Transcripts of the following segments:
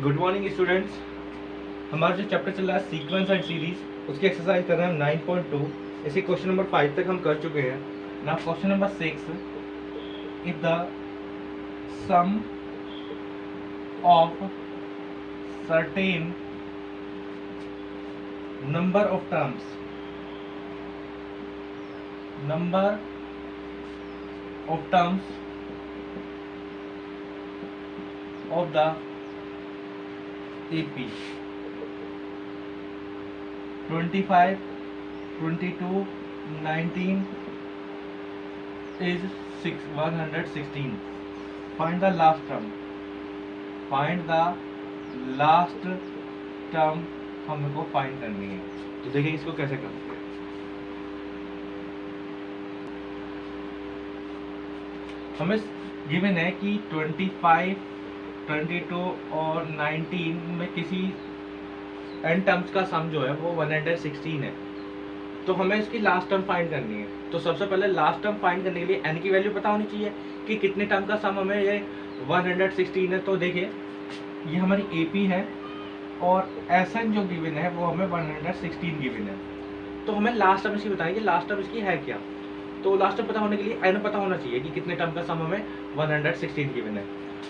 Good morning students. हमारा जो chapter चल रहा है सीक्वेंस एंड सीरीज, उसकी एक्सरसाइज कर रहे हैं हम 9.2। इसी क्वेश्चन नंबर 5 तक हम कर चुके हैं ना। Question number 6, if the sum of certain number of terms of the AP 25, 22, 19 is 116. Find the last term. हमको फाइंड करनी है। तो देखिए इसको कैसे करते हैं। हमें गिवन है कि 25, 22 और 19 में किसी n टर्म्स का सम जो है वो 116 है। तो हमें इसकी लास्ट टर्म फाइंड करनी है। तो सबसे पहले लास्ट टर्म फाइंड करने के लिए n की वैल्यू पता होनी चाहिए कि कितने टर्म का सम हमें ये 116 है। तो देखिए ये हमारी AP है और SN जो गिवन है वो हमें 116 गिवन है। तो हमें लास्ट टर्म इसकी बताएंगे, लास्ट टर्म इसकी है क्या। तो लास्ट टर्म पता होने के लिए n पता होना चाहिए कि कितने टर्म का सम हमें 116 गिवन है।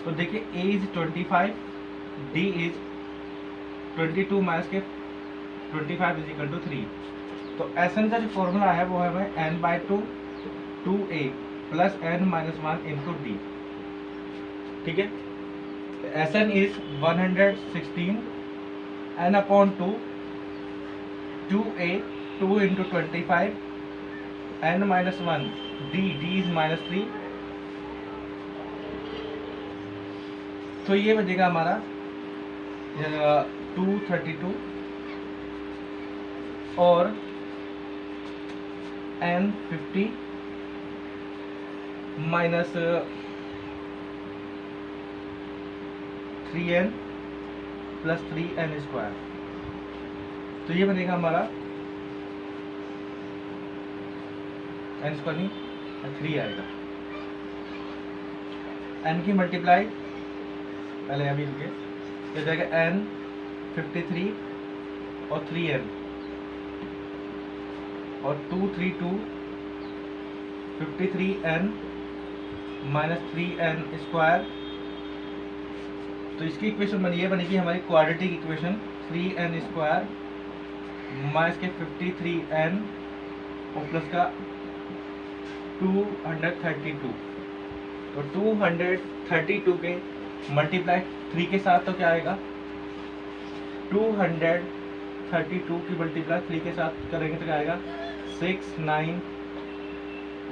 तो देखिए A is 25, D is 22 minus के 25 इज इक्वल टू 3। तो SN का जो फॉर्मूला है वो है हमें n/2 2A plus n minus 1 into D। ठीक है, SN is 116 n upon 2 2A 2 into 25 n minus 1 D is minus 3। तो ये बचेगा हमारा 232 और n 50 minus 3n plus 3n square. तो ये बनेगा हमारा n स्क्वायर नहीं 3 आएगा। n की मल्टीप्लाई पहले अभी रुके, ये जाएगा n 53 और 3n और 232 53n माइनस 3n स्क्वायर। तो इसकी इक्वेशन बनी ये बनेगी हमारी quadratic equation 3n square minus के 53n और प्लस का 232। तो 232 के मल्टीप्लाई 3 के साथ तो क्या आएगा, 232 की मल्टीप्लाई 3 के साथ करेंगे तो क्या आएगा 6, 9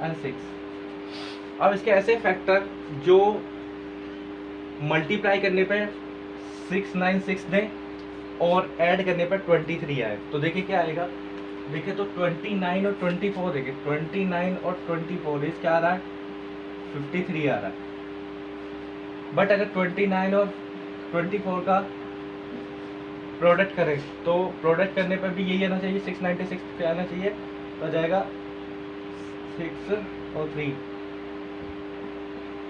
एंड 6। अब इसके ऐसे फैक्टर जो मल्टीप्लाई करने पे 6, 9, 6 दें और ऐड करने पर 23 आए। तो देखिए क्या आएगा, देखिए तो 29 और 24 देखिए 29 और 24 इस क्या आ रहा है 53 आ रहा है। बट अगर 29 और 24 का प्रोडक्ट करें तो प्रोडक्ट करने पर भी यही आना चाहिए 696 पे आना चाहिए। तो आ जाएगा 6 और 3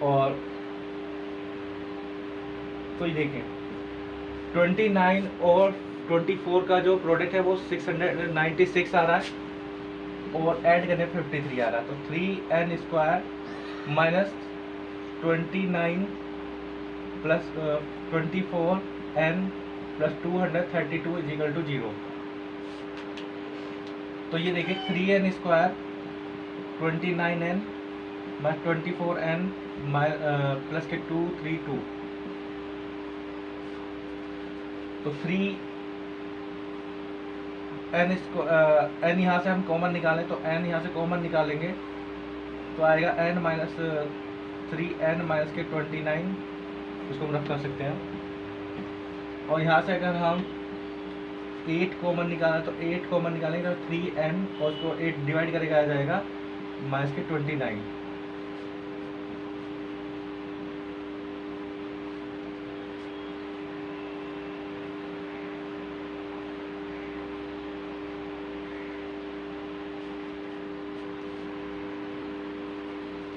और तो ये देखें 29 और 24 का जो प्रोडक्ट है वो 696 आ रहा है और ऐड करने पर 53 आ रहा है। तो 3n square minus 29 plus 24n plus 232 is equal to 0। तो ये देखिए 3n square 29n minus 24n plus के 232। तो 3n n यहाँ से हम कॉमन निकालें तो n यहाँ से कॉमन निकालेंगे तो आएगा n माइनस 3n माइनस के 29, इसको हम रख कर सकते हैं। और यहाँ से अगर हम 8 कॉमन निकालें तो 8 कॉमन निकालेंगे तो 3n और उसको 8 डिवाइड करके आ जाएगा माइनस के 29।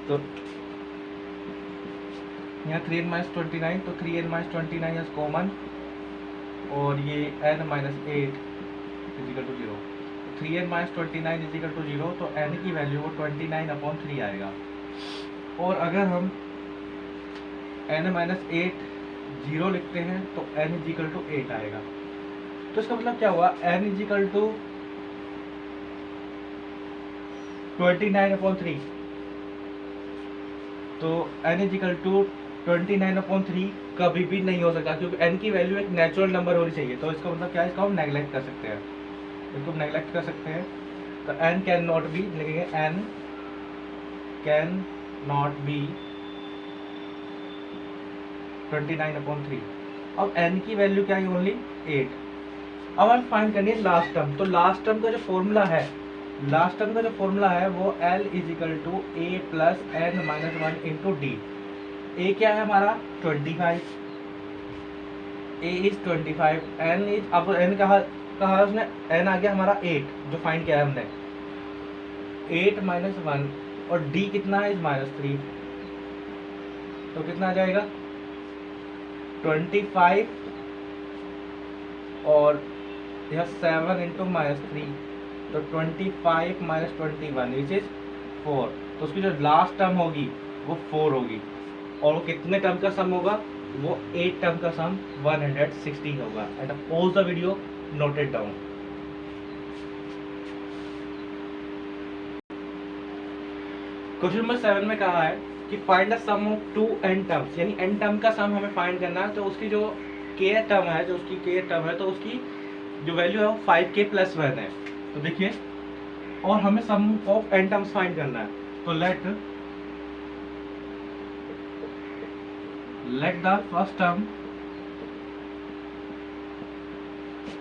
तो यहाँ 3n माइनस 29 तो 3n माइनस 29 इज कॉमन और ये n minus 8 is equal to 0, 3n minus 29 is equal to 0, तो n की वैल्यू वो 29/3 आएगा। और अगर हम n माइनस 8 0 लिखते हैं तो n इजिकल टू 8 आएगा। तो इसका मतलब क्या हुआ, n इजिकल टू 29/3, तो n इजिकल टू 29/3 कभी भी नहीं हो सकता, क्योंकि n की वैल्यू एक नेचुरल नंबर होनी चाहिए। तो इसका मतलब क्या है, इसको हम नेगलेक्ट कर सकते हैं, इसको नेगलेक्ट कर सकते हैं। तो n कैन नॉट बी लिखेंगे, n कैन नॉट बी 29/3। अब n की वैल्यू क्या है, ओनली 8। अब हम फाइंड करनी है लास्ट टर्म। तो लास्ट टर्म का जो फॉर्मूला है, लास्ट टर्म का जो फॉर्मूला है वो L is equal to a plus n minus 1 into d. A क्या है हमारा 25, a इज 25, n इज, अब n कहा उसने, n आ गया हमारा 8 जो फाइंड किया है हमने, 8 माइनस 1, और d कितना है, इज -3। तो कितना आ जाएगा 25, और यह 7 इंटू -3, तो 25 माइनस 21 विच इज 4। तो उसकी जो लास्ट टर्म होगी वो 4 होगी, और वो कितने टर्म का सम होगा, वो 8 टर्म का सम 116 होगा। And pause the video, note it down. Question number 7 में कहा है कि find the sum of 2 n terms, यानी n टर्म का सम हमें फाइंड करना है। तो उसकी जो k टर्म है, जो उसकी k टर्म है, तो उसकी जो वैल्यू है वो 5k + 1 है। तो देखिए, और हमें sum of n terms find करना है। तो let the first term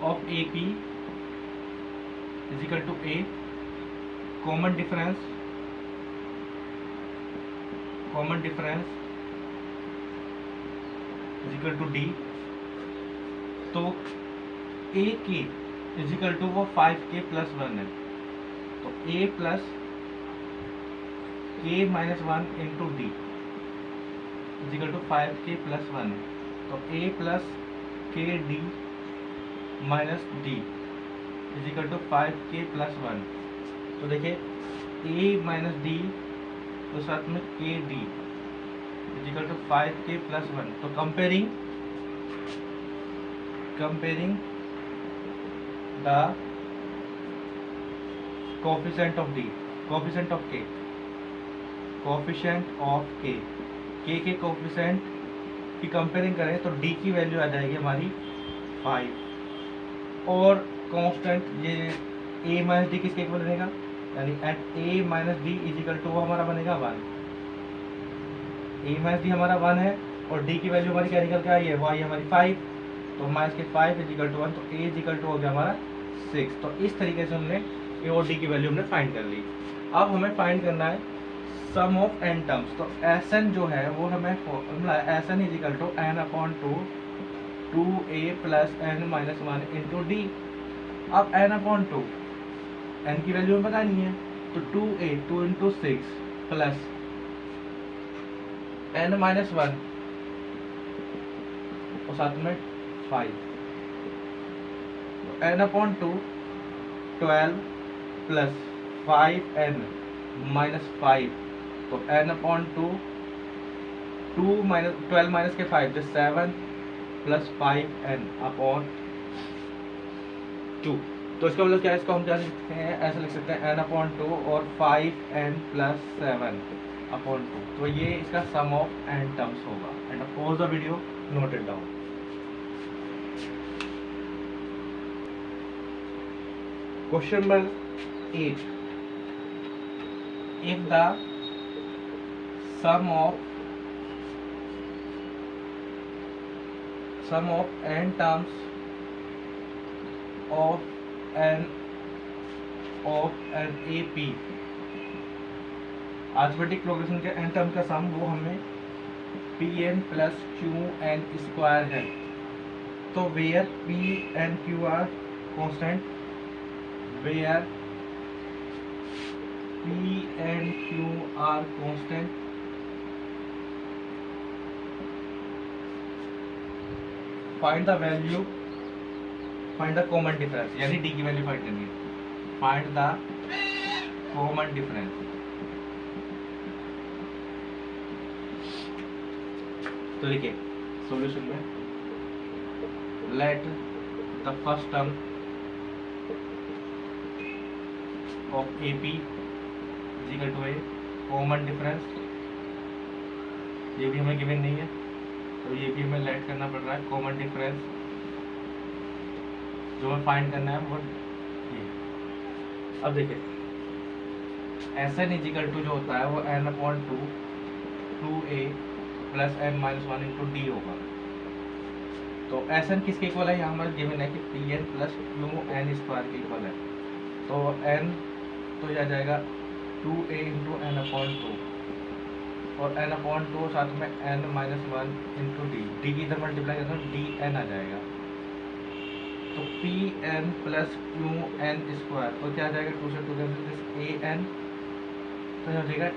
of AP is equal to a, common difference is equal to d। तो a k is equal to वो 5k + 1 है, तो a plus k minus 1 into d is equal to 5k + 1 है। तो a plus k d minus d is equal to 5k + 1। तो देखिए a minus D, तो साथ में k d is equal to 5k + 1। तो comparing the coefficient of d, coefficient of k, k के coefficient की कंपेयरिंग करें तो d की वैल्यू आ जाएगी हमारी 5, और कांस्टेंट ये a माइनस डी किसके इक्वल बनेगा, यानी एट a minus d is equal to वो हमारा बनेगा 1। a माइनस डी हमारा 1 है, और d की वैल्यू हमारी क्या निकल के आई है, वो आई हमारी 5, तो माइनस के 5 इज इक्वल टू 1, तो a इज इक्वल टू हो गया हमारा 6। तो इस तरीके से हमने a और d की वैल्यू हमने फाइंड कर ली। अब हमें फाइंड करना है सम ऑफ n टर्म्स। तो Sn जो है वो हमें फॉर्मूला है Sn is equal to n/2 2a + n minus 1 into d. अब n/2, n की वैल्यू हमें बतानी है, तो 2a 2 into 6 plus n minus 1 और साथ में 5, तो n/2 12 प्लस 5n माइनस 5, तो n/2 2 माइनस 12 माइनस के 5 तो 7 प्लस 5n/2। तो इसका मतलब क्या है, इसको हम क्या लिख सकते हैं, ऐसा लिख सकते हैं n/2 और 5n + 7/2। तो ये इसका सम ऑफ n टर्म्स होगा। And pause the video, note it down. Question number 8, if the sum of n terms of an AP, arithmetic progression के n टर्म का सम वो हमें Pn + Qn² है। तो where P and Q are constant, where P and Q are constant, find the value find the common difference, यानी d की value फाइंड करनी है। Find the common difference. तो देखिए सॉल्यूशन में let the first term of AP is equal to a common difference, ये भी हमें गिवन नहीं है तो ये भी हमें लेट करना पड़ रहा है। कॉमन डिफरेंस जो हमें फाइंड करना है वो ये। अब देखिए Sn इज इक्वल टू जो होता है वो n/2 2a plus n minus 1 into D होगा। तो Sn किसके इक्वल है, यहाँ हमारे गिवन है कि Pn प्लस Qn स्क्वायर के इक्वल है। तो n तो यह आ जाएगा 2a इंटू n/2 और n/2 साथ में n माइनस 1 इंटू डी की इधर मल्टीप्लाई करते हैं dn आ जाएगा। तो Pn प्लस Qn स्क्वायर तो क्या आ जाएगा, 2 से 2 कैंसिल an तो यह हो जाएगा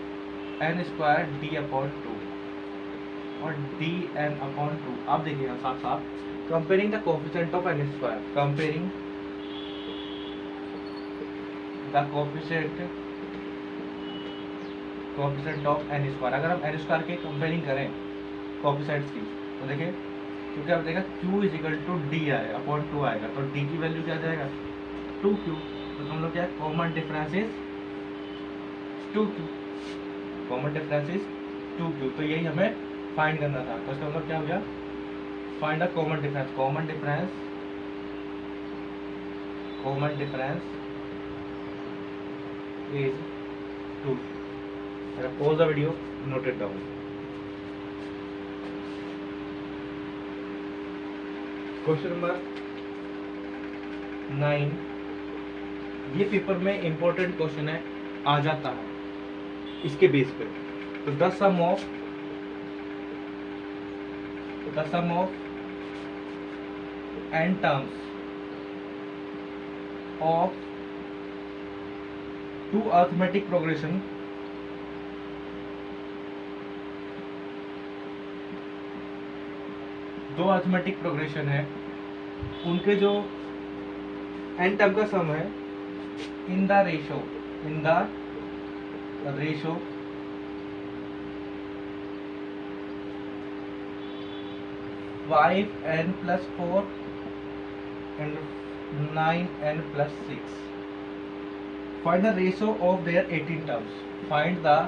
n स्क्वायर d/2 और dn/2। अब देखिएगा साथ साथ comparing the coefficient of n square, comparing the coefficient of n square. अगर हम n स्क्वायर के कंपेयरिंग करें कोफिशिएंट्स की तो देखिए क्योंकि आप देखा q is equal to d upon 2 आएगा तो d की वैल्यू क्या आ जाएगा 2q। तो हम लोग क्या common difference is 2q, common difference is 2q। तो यही हमें फाइंड करना था। तो इसका मतलब क्या हो गया, find the common difference. Common difference is 2। Pause the video, note it down. Question number 9, ये पेपर में इंपॉर्टेंट क्वेश्चन है, आ जाता है इसके बेस पे। तो the sum of n terms of two arithmetic progression दो अरिथमेटिक प्रोग्रेशन है, उनके जो n टर्म का सम है in the ratio 5n plus 4 and 9n plus 6. Find the ratio of their 18 terms. Find the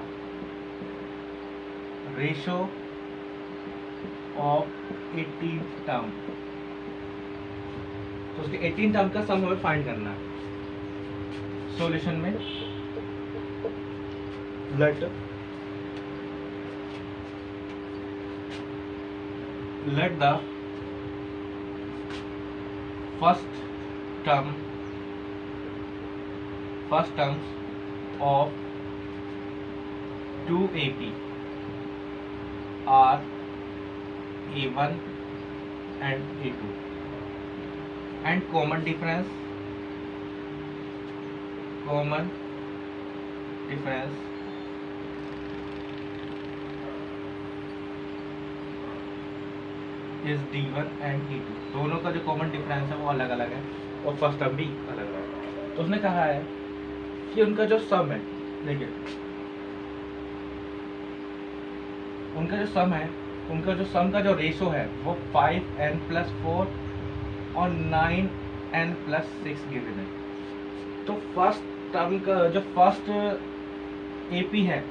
ratio of 18 term. तो उसके 18 term का sum हमें फाइंड करना है। सॉल्यूशन में let the first terms of 2AP are A1 and A2 and common difference is D1 and D2। दोनों का जो कॉमन डिफरेंस है वो अलग अलग है और फर्स्ट टर्म भी अलग अलग है। तो उसने कहा है कि उनका जो सम है, देखिए उनका जो सम का जो रेशो है वो 5n plus 4 और 9n plus 6 गिवन है। तो फर्स्ट टर्म का जो फर्स्ट AP है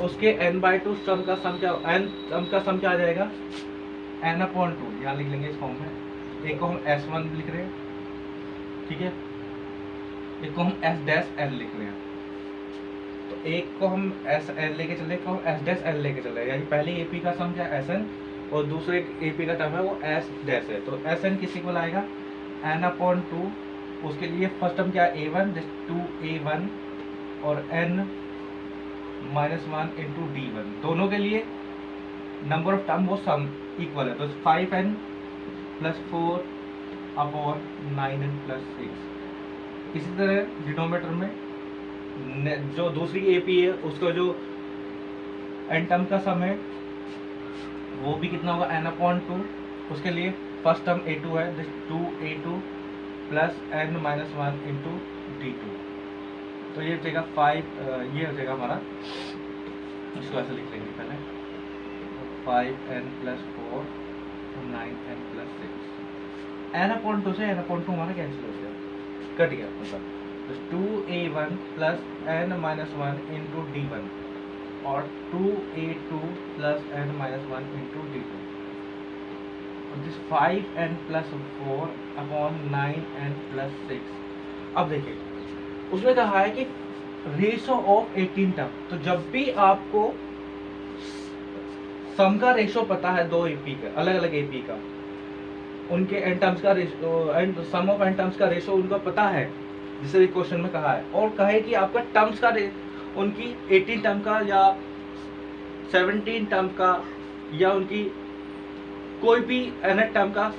उसके n/2 सम का सम क्या आ जाएगा n/2। यहाँ लिख लेंगे इस फॉर्म में। एक को हम S1 लिख रहे हैं, ठीक है, एक को हम S' लिख रहे हैं। तो एक को हम SL लेके चल रहे हैं, एक को हम S' लेके चल रहे हैं। यानी पहले AP का सम क्या है SN और दूसरे AP का टर्म है वो S' है। तो SN किसी को लाएगा n/2। उसके लिए फर्स्ट टर्म क्या है A1 2A1 और n माइनस 1 इंटू D1। दोनों के लिए नंबर ऑफ टर्म वो सम इक्वल है। तो 5n plus 4 upon 9n plus 6। इसी तरह डिनोमिनेटर में जो दूसरी AP है उसका जो n टर्म का सम है वो भी कितना होगा n/2। उसके लिए फर्स्ट टर्म A2 है 2A2 plus n minus one into d two. तो ये हो जाएगा 5, ये हो जाएगा हमारा, इसको ऐसे लिख लेंगे पहले, 5n plus 4 9n plus 6। n upon 2 से n अपॉन 2 हमारा कैंसिल हो गया, कट गया मतलब। तो 2a1 plus n minus one into d one और 2a2 plus n minus one into d two. This 5n plus 4 upon 9n plus 6। अब देखिए उसमें कहा है कि रेशो ऑफ 18 टर्म। तो जब भी आपको सम का रेशो पता है दो एपी का, अलग अलग एपी का, उनके एन टर्म्स का ratio, sum of n terms का रेशो उनको पता है, जिसे क्वेश्चन में कहा है, और कहे कि आपका टर्म्स का उनकी 18 टर्म का या 17 टर्म का या उनकी कोई भी एन टर्म का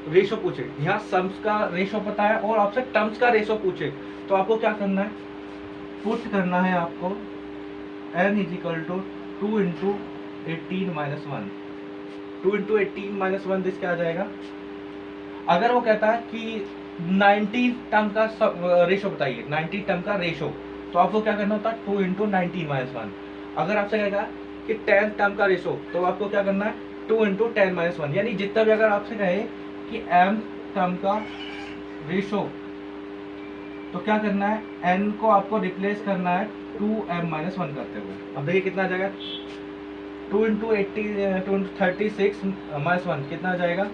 रेशो पूछे। यहाँ सम्स का रेशो पता है और आपसे टर्म्स का रेशो पूछे, तो आपको क्या करना है, पुट करना है आपको n is equal to 2 into 18 minus 1। 2 into 18 minus 1 this क्या आ जाएगा। अगर वो कहता है कि 90 टर्म का रेशो बताइए, 90 टर्म का रेशो, तो आपको क्या करना होता है 2 इंटू 19 माइनस 1। अगर आपसे कहेगा कि 10 टर्म का रेशो, तो आपको क्या करना है 2 इंटू 10 माइनस 1। यानी जितना भी अगर आपसे कहे कि m टर्म का रेशो, तो क्या करना है n को आपको रिप्लेस करना है 2m माइनस 1 करते हुए। अब देखिए कितना आ जाएगा, 2 इंटू 36 माइनस 1 कितना आ जाएगा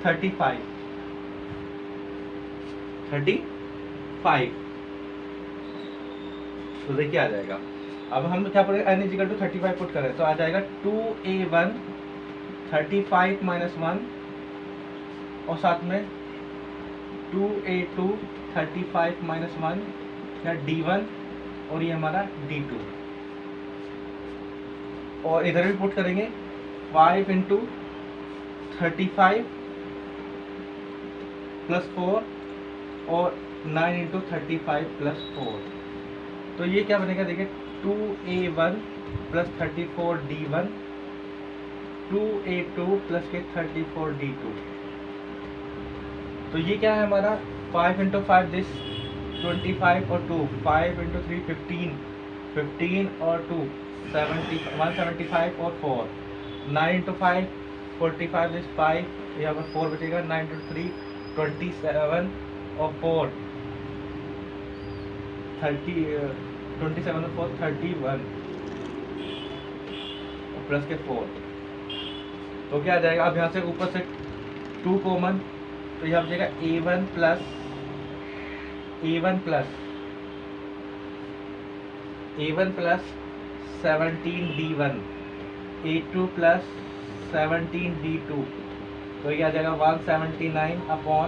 35। तो देखिए आ जाएगा। अब हम क्या पढ़ेंगे, n इजिकल टू 35 पुट करें तो आ जाएगा 2a1 35 माइनस 1 और साथ में 2a2 35 माइनस 1 या d1 और ये हमारा d2। और इधर भी पुट करेंगे 5 इंटू 35 प्लस 4 और 9 इंटू 35 प्लस 4। तो ये क्या बनेगा, देखिए 2a1 plus 34 d1, 2a2 plus के 34 d2। तो ये क्या है हमारा 5 इंटू 5 दिस 25 और 2, 5 इंटू 3 15, 15 और 2 175 और 4, 9 इंटू 5 45 दिस 5, यहाँ पर 4 बचेगा, 9 इंटू 3 27 और 4 27 और 4 31 प्लस के 4। तो क्या आ जाएगा, अब यहाँ से ऊपर से 2 कॉमन, तो यहाँ बचेगा a1 plus 17 d1, a2 plus 17 d2। तो ये आ जाएगा 179 अपॉन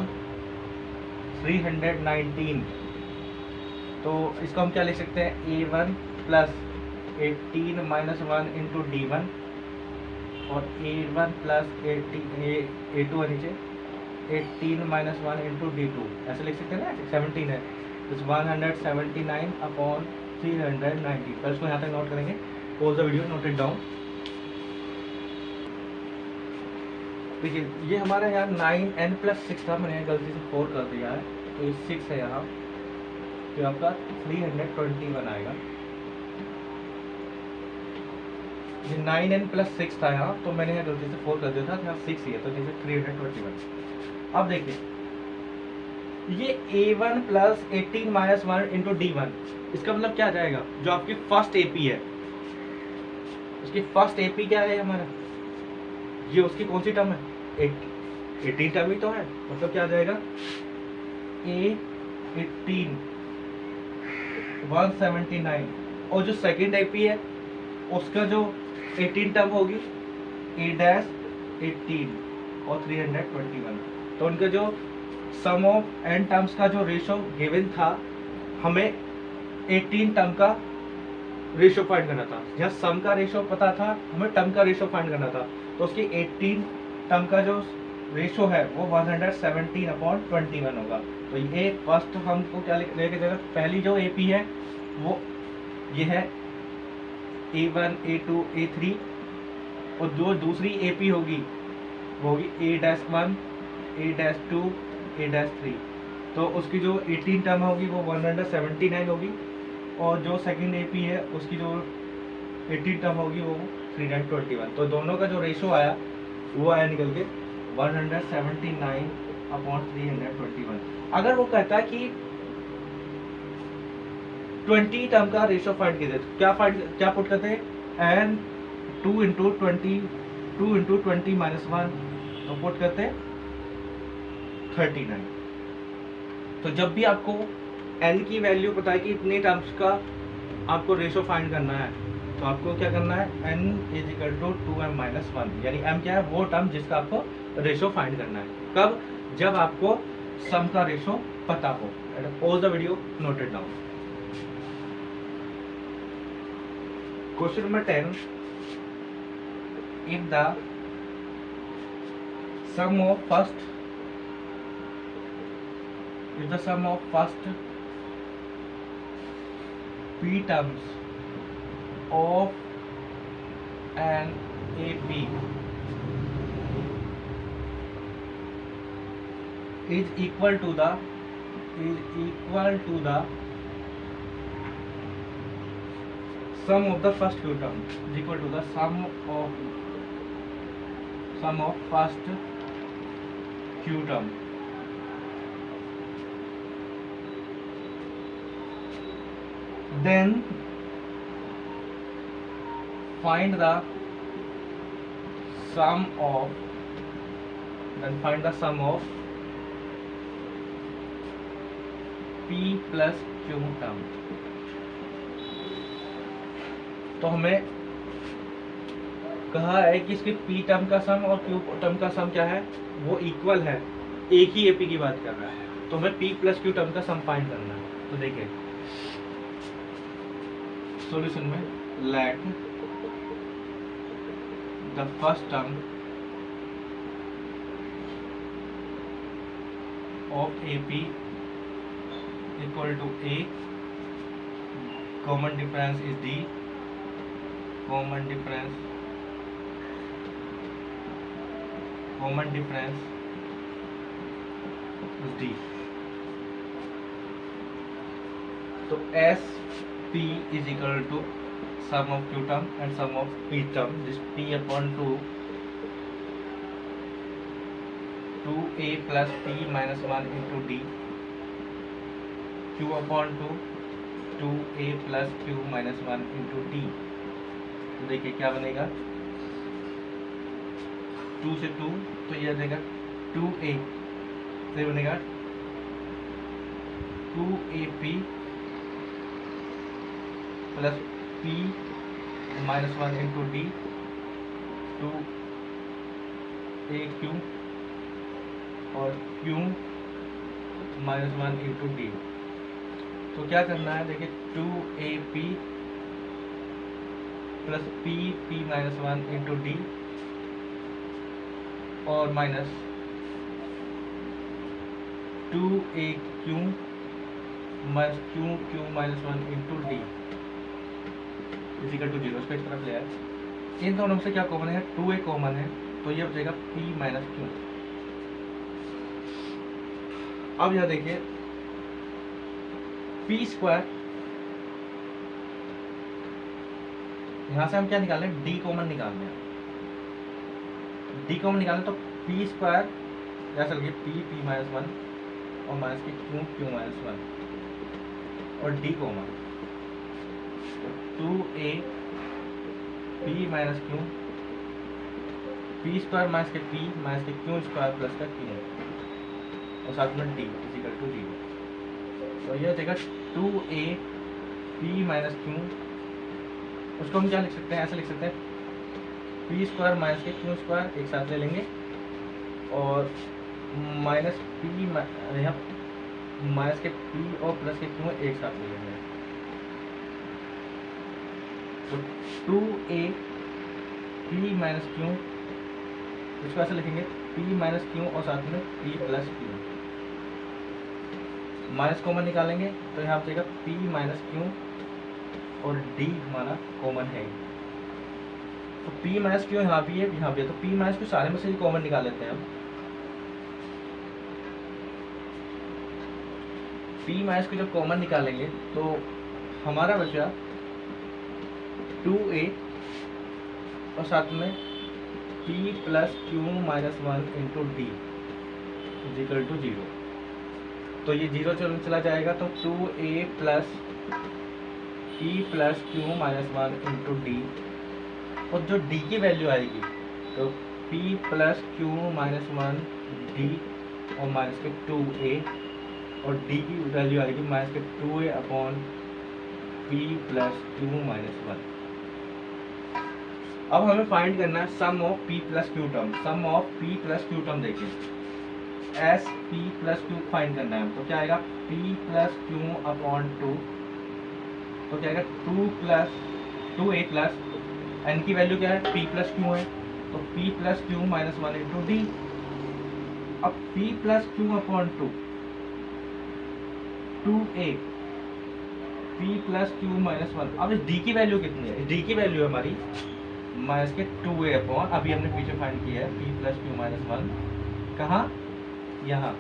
319। तो इसको हम क्या लिख सकते हैं, a1 plus 18 minus 1 into d1 और a1 प्लस a2 है नीचे 18 माइनस 1 इंटू d2, ऐसे लिख सकते हैं ना, 17 है तो 179 अपॉन 390। तो इसको यहाँ तक नोट करेंगे, pause the video, note it down. देखिए ये हमारा यहाँ 9n प्लस 6 था, मैंने गलती से 4 कर दिया है, तो ये 6 है यहाँ, तो आपका 321 आएगा। ये 9n प्लस 6 था यहाँ, तो मैंने यहाँ गलती से 4 कर दिया था, यहाँ 6 ही है, तो जैसे 321। अब देखिए ये a1 plus 18 minus 1 into d1, इसका मतलब क्या आ जाएगा, जो आपकी फर्स्ट एपी है, उसकी फर्स्ट एपी क्या है हमारा, ये उसकी कौन सी टर्म है, 18 टर्म ही तो है, मतलब क्या आ जाएगा a18 179, और जो सेकेंड एपी है उसका जो 18 टर्म होगी a-18 और 321। तो उनका जो सम ऑफ एन टर्म्स का जो रेशो गिवन था, हमें 18 टर्म का रेशो फाइंड करना था। जहाँ सम का रेशो पता था, हमें टर्म का रेशो फाइंड करना था, तो उसकी 18 टर्म का जो रेशो है वो 117 अपॉन 21 होगा। तो ये फर्स्ट हमको क्या लेके जाएगा, पहली जो एपी है वो ये है a1 a2 a3, और जो दूसरी एपी होगी वो होगी a-1 a-2 a-3। तो उसकी जो 18 टर्म होगी वो 179 होगी, और जो सेकंड AP है उसकी जो 18 टर्म होगी वो 321। तो दोनों का जो रेशो आया वो आया निकल के 179/321। अगर वो कहता है कि 20 टर्म का रेशो फाइंड कीजिए, तो क्या पुट करते हैं, एन 2 इंटू 20 -1, तो पुट करते हैं 39। तो जब भी आपको एल की वैल्यू पता है कि इतने टर्म्स का आपको रेशो फाइंड करना है, तो आपको क्या करना है, n = 2m-1, यानी m क्या है, वो टर्म जिसका आपको रेशो फाइंड करना है। कब, जब आपको सम का रेशो पता हो। Pause the video, note it down. Question number 10, if the sum of first p terms of an AP is equal to the sum of the first q term, is equal to the sum of first q term, then find the sum of p plus q term। तो हमें कहा है कि इसके p term का सम और q term का सम क्या है, वो इक्वल है, एक ही AP की बात कर रहा है, तो हमें p plus q टर्म का सम फाइंड करना है। तो देखिए सॉल्यूशन में, let the first term of AP equal to A, common difference is D, common difference is D। तो SP is equal to sum of q term and sum of p term, this p/2 2a plus p minus 1 into D, q/2 2a plus q minus 1 into D। तो देखिए क्या बनेगा, 2 से 2 तो ये देगा 2a, से बनेगा 2ap plus p minus 1 into D, 2aq और q minus 1 into D। तो क्या करना है, देखिए 2ap plus p minus 1 into D और minus 2aq minus q minus 1 into D equal to 0। इसको इस तरफ ले आए, इन दोनों में से क्या कॉमन है, 2a कॉमन है, तो ये बचेगा p minus q। अब यह देखिए p स्क्वायर, यहां से हम क्या निकाल रहे हैं, d कॉमन निकालने हैं, d कॉमन निकालने तो p स्क्वायर ऐसा लगे p minus 1 और माइनस के q minus 1 और d common, 2a p minus q, p square minus के p माइनस के q स्क्वायर प्लस का q और साथ में d इक्वल टू 0। तो यह देगा 2a p minus q, उसको हम क्या लिख सकते हैं, ऐसे लिख सकते हैं p स्क्वायर माइनस के q स्क्वायर एक साथ ले लेंगे और माइनस p यहाँ माइनस के p और प्लस के q एक साथ ले लेंगे। तो 2a p minus q, इसको ऐसे लिखेंगे p minus q और साथ में p plus q, minus common निकालेंगे तो यहाँ पे p minus q और d हमारा कॉमन है। तो p minus q यहाँ भी है, यहाँ भी है, तो p minus q सारे में से कॉमन निकाल लेते हैं हम। पी माइनस को जब कॉमन निकालेंगे तो हमारा बचा 2a और साथ में p plus q minus 1 into d is equal to 0। तो ये 0 चला जाएगा तो 2a plus p plus q minus 1 into d, और जो d की वैल्यू आएगी तो p plus q minus 1 d और माइनस के 2a, और d की वैल्यू आएगी माइनस के 2a upon p plus q minus 1। अब हमें फाइंड करना है sum of p plus q term. Sum of p plus q term देखिए, s p plus q find करना है। तो क्या आएगा p प्लस क्यू अपॉन 2, तो क्या आएगा 2a प्लस n की वैल्यू क्या है p प्लस क्यू है, तो p plus q minus 1 into d. अब p plus q upon 2a p plus q minus 1। अब इस d की वैल्यू कितनी है, d की वैल्यू है हमारी माइनस के 2a अपॉन, अभी हमने पीछे फाइंड किया है p प्लस क्यू माइनस 1, कहाँ यहाँ।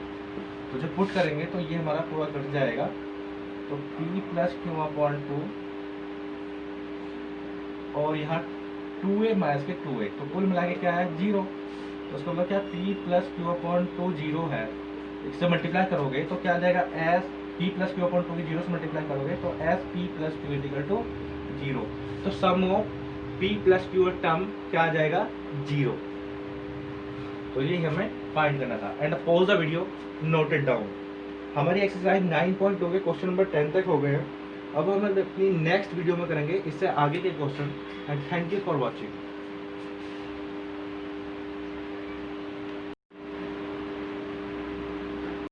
तो जब पुट करेंगे तो ये हमारा पूरा कट जाएगा, तो p प्लस क्यू अपॉन 2 और यहाँ 2a माइनस के 2a, तो कुल मिला के क्या है 0। तो उसका मतलब क्या p प्लस क्यू अपॉन 2 0 है। इससे मल्टीप्लाई करोगे तो क्या आ जाएगा s p plus q upon 2 की 0 से मल्टीप्लाई करोगे तो s p plus q equal to 0। तो sum of p plus q term क्या आ जाएगा 0। तो ये हमें फाइंड करना था। And pause the video, note it down. हमारी एक्सरसाइज 9.2 के क्वेश्चन नंबर 10 तक हो गए हैं। अब हम अपनी नेक्स्ट वीडियो में करेंगे इससे आगे के question. And thank you for watching.